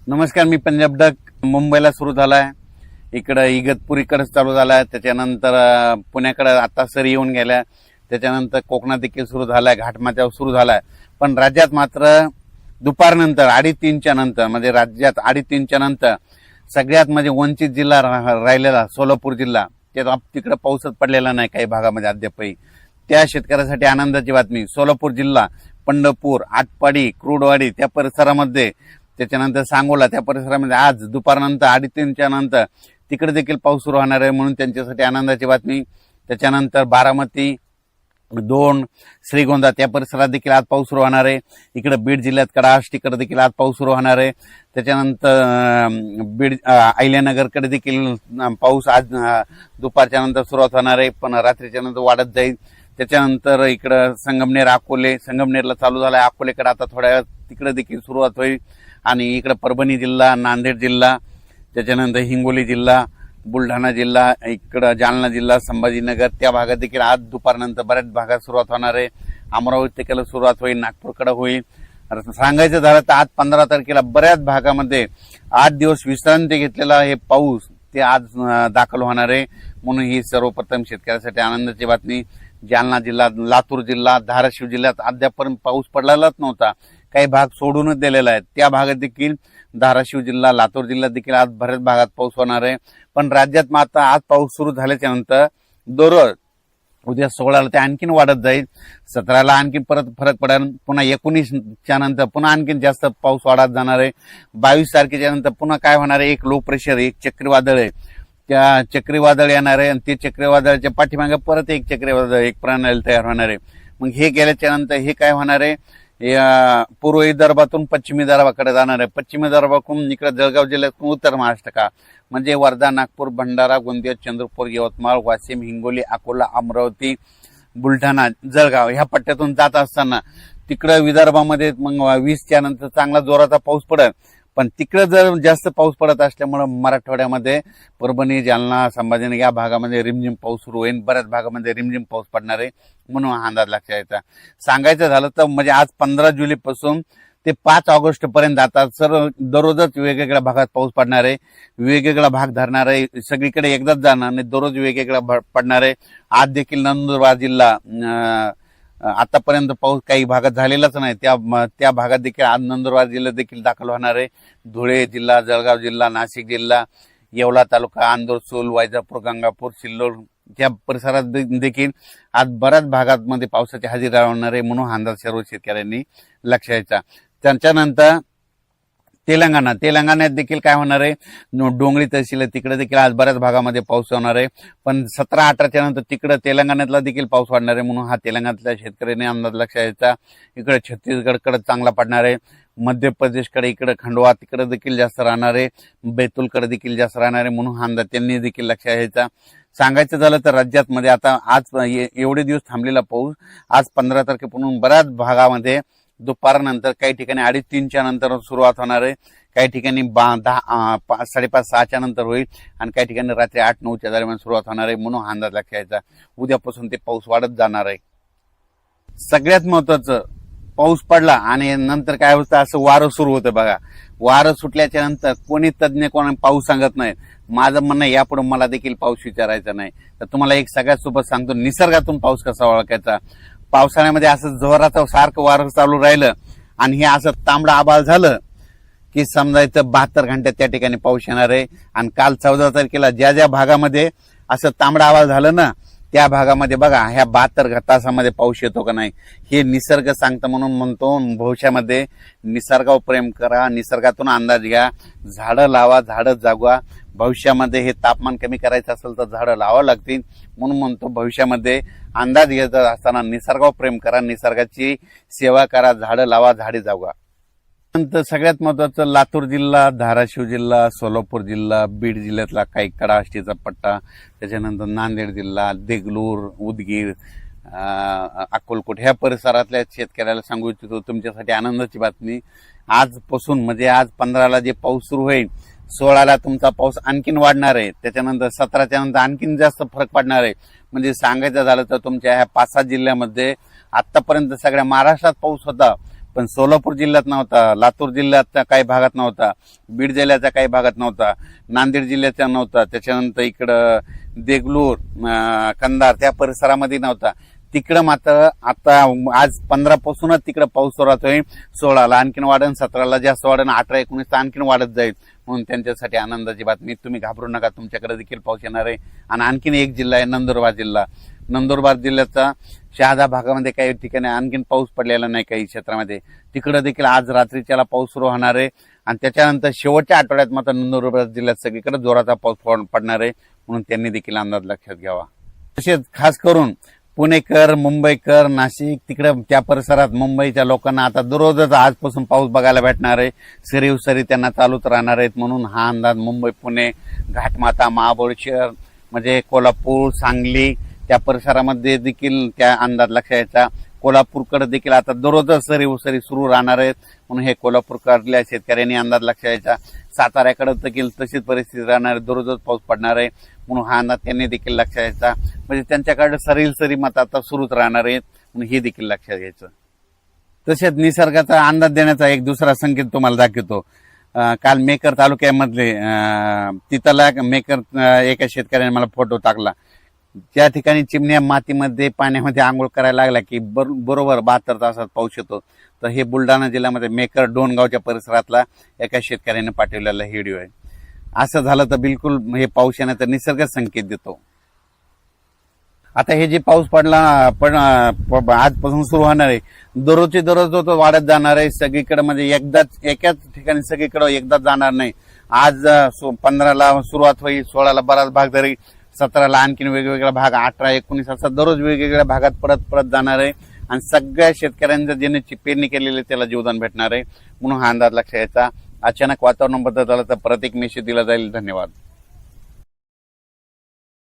नमस्कार, मी पंजाब डक. मुंबईला सुरू झालाय, इकडं इगतपुरीकडे चालू झालाय, त्याच्यानंतर पुण्याकडे आता सरी येऊन गेल्या, त्याच्यानंतर कोकणात देखील सुरू झालाय, घाटमाथ्यावर सुरू झालाय. पण राज्यात मात्र दुपारनंतर 2:30-3च्या नंतर म्हणजे राज्यात 2:30-3च्या नंतर सगळ्यात म्हणजे वंचित जिल्हा राहिलेला सोलापूर जिल्हा, त्यात तिकडे पाऊसच पडलेला नाही काही भागामध्ये अद्यापही. त्या शेतकऱ्यासाठी आनंदाची बातमी. सोलापूर जिल्हा, पंढरपूर, आटपाडी, क्रूडवाडी त्या परिसरामध्ये, त्याच्यानंतर सांगोला त्या परिसरामध्ये आज दुपारनंतर 2:30-3च्या नंतर तिकडे देखील पाऊस सुरू होणार आहे, म्हणून त्यांच्यासाठी आनंदाची बातमी. त्याच्यानंतर बारामती, दोन, श्रीगोंदा त्या परिसरात देखील आज पाऊस सुरू होणार आहे. इकडे बीड जिल्ह्यात कडाष्ट तिकडे देखील आज पाऊस सुरू होणार आहे. त्याच्यानंतर बीड अहिल्यानगरकडे देखील पाऊस आज दुपारच्या नंतर सुरुवात होणार आहे, पण रात्रीच्या नंतर वाढत जाईल. त्याच्यानंतर इकडं संगमनेर, अकोले, संगमनेरला चालू झालाय, अकोलेकडे आता थोड्या वेळात तिकडे देखील सुरुवात होईल. आणि इकडे परभणी जिल्हा, नांदेड जिल्हा, त्याच्यानंतर हिंगोली जिल्हा, बुलढाणा जिल्हा, इकडं जालना जिल्हा, संभाजीनगर त्या भागात देखील आज दुपारनंतर बऱ्याच भागात सुरुवात होणार आहे. अमरावतीकडे सुरुवात होईल, नागपूरकडे होईल. सांगायचं झालं तर आज 15 तारखेला बऱ्याच भागामध्ये 8 दिवस विश्रांती घेतलेला हे पाऊस ते आज दाखल होणार आहे, म्हणून ही सर्वप्रथम शेतकऱ्यासाठी आनंदाची बातमी. जालना जिल्हा, लातूर जिल्हा, धाराशिव जिल्ह्यात अद्यापर्यंत पाऊस पडलेलाच नव्हता, काही भाग सोडूनच दिलेला आहे. त्या भागात देखील धाराशिव जिल्हा, लातूर जिल्ह्यात देखील आज बऱ्याच भागात पाऊस होणार आहे. पण राज्यात मात्र आज पाऊस सुरू झाल्याच्या नंतर दररोज उद्या 16ला ते आणखीन वाढत जाईल, 17ला आणखीन परत फरक पडेल, पुन्हा 19च्या नंतर पुन्हा आणखीन जास्त पाऊस वाढत जाणार आहे. 22 तारखेच्या नंतर पुन्हा काय होणार आहे, एक लो प्रेशर, एक चक्रीवादळ आहे, त्या चक्रीवादळ येणार आहे आणि ते चक्रीवादळाच्या पाठीमागे परत एक चक्रीवादळ, एक प्रणाली तयार होणार आहे. मग हे गेल्याच्या नंतर हे काय होणार आहे, पूर्व विदर्भातून पश्चिमी विदर्भाकडे जाणार आहे, पश्चिमी विदर्भातून इकडे जळगाव जिल्ह्यातून उत्तर महाराष्ट्र का म्हणजे वर्धा, नागपूर, भंडारा, गोंदिया, चंद्रपूर, यवतमाळ, वाशिम, हिंगोली, अकोला, अमरावती, बुलढाणा, जळगाव ह्या पट्ट्यातून जात असताना तिकडे विदर्भामध्ये मग 20च्या नंतर चांगला जोराचा पाऊस पडेल. पण तिकडे जर जास्त पाऊस पडत असल्यामुळे मराठवाड्यामध्ये परभणी, जालना, संभाजीनगर या भागामध्ये रिमझिम पाऊस सुरू होईल, बऱ्याच भागामध्ये रिमझिम पाऊस पडणार आहे, म्हणून हा अंदाज लक्षात यायचा. सांगायचं झालं तर म्हणजे आज 15 जुलैपासून ते 5 ऑगस्ट पर्यंत आता दररोजच वेगवेगळ्या भागात पाऊस पडणार आहे, वेगवेगळा भाग धरणार आहे, सगळीकडे एकदाच जाणार नाही, दररोज वेगवेगळा पडणार आहे. आज देखील नंदुरबार जिल्हा, आतापर्यंत पाऊस काही भागात झालेलाच नाही, त्या भागात देखील आज नंदुरबार जिल्ह्यात देखील दाखल होणार आहे. धुळे जिल्हा, जळगाव जिल्हा, नाशिक जिल्हा, येवला तालुका, अंदोर, सूल, वैजापूर, गंगापूर, सिल्लोड त्या परिसरात देखील आज बऱ्याच भागांमध्ये पावसाची हजेरी लावणार आहे, म्हणून अंदाज सर्व शेतकऱ्यांनी लक्ष द्यायचा. त्याच्यानंतर तेलंगणात देखील काय होणार आहे, डोंगरी तहसील तिकडे देखील आज बऱ्याच भागामध्ये पाऊस होणार आहे. पण 17-18च्या नंतर तिकडे तेलंगणातला देखील पाऊस वाढणार आहे, म्हणून हा तेलंगणातल्या शेतकऱ्यांनी अंदाज लक्षात द्यायचा. इकडे छत्तीसगडकडे चांगला पडणार आहे, मध्य प्रदेशकडे इकडे खंडवा तिकडे देखील जास्त राहणार आहे, बैतूलकडे देखील जास्त राहणार आहे, म्हणून हा अंदाज त्यांनी देखील लक्षात घ्यायचा. सांगायचं झालं तर राज्यात मध्ये आता आज एवढे दिवस थांबलेला पाऊस आज 15 तारखेपासून बऱ्याच भागामध्ये दुपारनंतर काही ठिकाणी 2:30-3च्या नंतर सुरुवात होणार आहे, काही ठिकाणी 5:30-6च्या नंतर होईल आणि काही ठिकाणी रात्री 8-9च्या दरम्यान सुरुवात होणार आहे, म्हणून हा अंदाज लक्षात घ्यायचा. उद्यापासून ते पाऊस वाढत जाणार आहे. सगळ्यात महत्वाचं, पाऊस पडला आणि नंतर काय होतं, असं वारं सुरू होतं बघा. वारं सुटल्याच्या नंतर कोणी तज्ज्ञ कोणी पाऊस सांगत नाही. माझं म्हणणं यापुढे मला देखील पाऊस विचारायचा नाही. तर तुम्हाला एक सगळ्यात सोबत सांगतो, निसर्गातून पाऊस कसा ओळखायचा. पावसाळ्यामध्ये असं जोराचं सारखं वारं चालू राहिलं आणि हे असं तांबडं आभाळ झालं की समजायचं 72 घंट्यात त्या ठिकाणी पाऊस येणार आहे. आणि काल 14 तारखेला ज्या ज्या भागामध्ये असं तांबडं आभाळ झालं ना, त्या भागामध्ये बघा ह्या 72 तासामध्ये पाऊस येतो का नाही हे निसर्ग सांगतं. म्हणून म्हणतो भविष्यामध्ये निसर्गावर प्रेम करा, निसर्गातून अंदाज घ्या, झाडं लावा, झाडं जागवा. भविष्यामध्ये हे तापमान कमी करायचं असेल तर झाडं लावावं लागतील, म्हणून म्हणतो भविष्यामध्ये अंदाज घेत असताना निसर्गावर प्रेम करा, निसर्गाची सेवा करा, झाडं लावा, झाडे जागवा. नंतर सगळ्यात महत्वाचं, लातूर जिल्हा, धाराशिव जिल्हा, सोलापूर जिल्हा, बीड जिल्ह्यातला काही कडाष्टीचा पट्टा, त्याच्यानंतर नांदेड जिल्हा, देगलूर, उदगीर, अक्कलकोट ह्या परिसरातल्या शेतकऱ्याला सांगू इच्छितो, तुमच्यासाठी आनंदाची बातमी. आजपासून म्हणजे आज 15ला जे पाऊस सुरू होईल, 16ला तुमचा पाऊस आणखीन वाढणार आहे, त्याच्यानंतर 17च्या नंतर आणखीन जास्त फरक पडणार आहे. म्हणजे सांगायचं झालं तर तुमच्या ह्या 5-7 जिल्ह्यामध्ये आतापर्यंत सगळ्या महाराष्ट्रात पाऊस होता, पण सोलापूर जिल्ह्यात नव्हता, लातूर जिल्ह्याच्या काही भागात नव्हता, बीड जिल्ह्याच्या काही भागात नव्हता, नांदेड जिल्ह्याच्या नव्हता, त्याच्यानंतर इकडं देगलूर, कंधार त्या परिसरामध्ये नव्हता. तिकडं मात्र आता आज 15 पासूनच तिकडं पाऊस सुरुवात होईल. 16ला आणखीन वाढेल, 17ला जास्त वाढेल, 18, 19 आणखीन वाढत जाईल. म्हणून त्यांच्यासाठी आनंदाची बातमी. तुम्ही घाबरू नका, तुमच्याकडे देखील पाऊस येणार आहे. आणि आणखीन एक जिल्हा आहे नंदुरबार जिल्हा. नंदुरबार जिल्ह्याचा शहादा भागामध्ये काही ठिकाणी आणखीन पाऊस पडलेला नाही, काही क्षेत्रामध्ये तिकडे देखील आज रात्रीच्याला पाऊस सुरू होणार आहे. आणि त्याच्यानंतर शेवटच्या आठवड्यात मात्र नंदुरबार जिल्ह्यात सगळीकडे जोराचा पाऊस पडणार आहे. म्हणून त्यांनी देखील अंदाज लक्षात घ्यावा. तसेच खास करून पुणेकर, मुंबईकर, नाशिक तिकडे त्या परिसरात मुंबईच्या लोकांना आता दररोजच आजपासून पाऊस बघायला भेटणार आहे. सरी उसरी त्यांना चालूच राहणार आहेत. म्हणून हा अंदाज मुंबई, पुणे, घाटमाता, महाबळेश्वर म्हणजे कोल्हापूर, सांगली त्या परिसरामध्ये देखील त्या अंदाज लक्षात यायचा. कोल्हापूरकडे देखील आता दररोजच सरी उसरी सुरू राहणार आहेत. म्हणून हे कोल्हापूरकडल्या शेतकऱ्यांनी अंदाज लक्षात यायचा. साताऱ्याकडे देखील तशीच परिस्थिती राहणार आहे, दररोजच पाऊस पडणार आहे. म्हणून हा अंदाज त्यांनी देखील लक्षात यायचा. म्हणजे त्यांच्याकडे सरी मत आता सुरूच राहणार आहेत. म्हणून हे देखील लक्षात घ्यायचं. तसेच निसर्गाचा अंदाज देण्याचा एक दुसरा संकेत तुम्हाला दाखवतो. काल मेकर तालुक्यामधले तिथला मेकर एका शेतकऱ्याने मला फोटो टाकला. त्या ठिकाणी चिमण्या मातीमध्ये पाण्यामध्ये आंघोळ करायला लागला की बरोबर 72 तासात पाऊस येतो. तर हे बुलढाणा जिल्ह्यामध्ये मेकर डोणगावच्या परिसरातला एका शेतकऱ्याने पाठवलेला व्हिडिओ आहे. असं झालं तर बिलकुल हे पाऊस येण्याचा निसर्ग संकेत देतो. आता हे जे पाऊस पडला आजपासून सुरू होणार आहे, दररोजची दररोज तो वाढत जाणार आहे. सगळीकडे म्हणजे एकाच ठिकाणी सगळीकडे एकदाच जाणार नाही. आज 15ला सुरुवात होईल, 16ला बराच भाग धरी, 17ला आणखीन वेगवेगळा भाग, 18, 19 असा दररोज वेगवेगळ्या भागात परत जाणार आहे. आणि सगळ्या शेतकऱ्यांच्या ज्यांनी पेरणी केलेली त्याला जीवदान भेटणार आहे. म्हणून हा अंदाज लक्षात यायचा. अचानक वातावरण बदल झाला तर परत एक मेसेज दिला जाईल. धन्यवाद.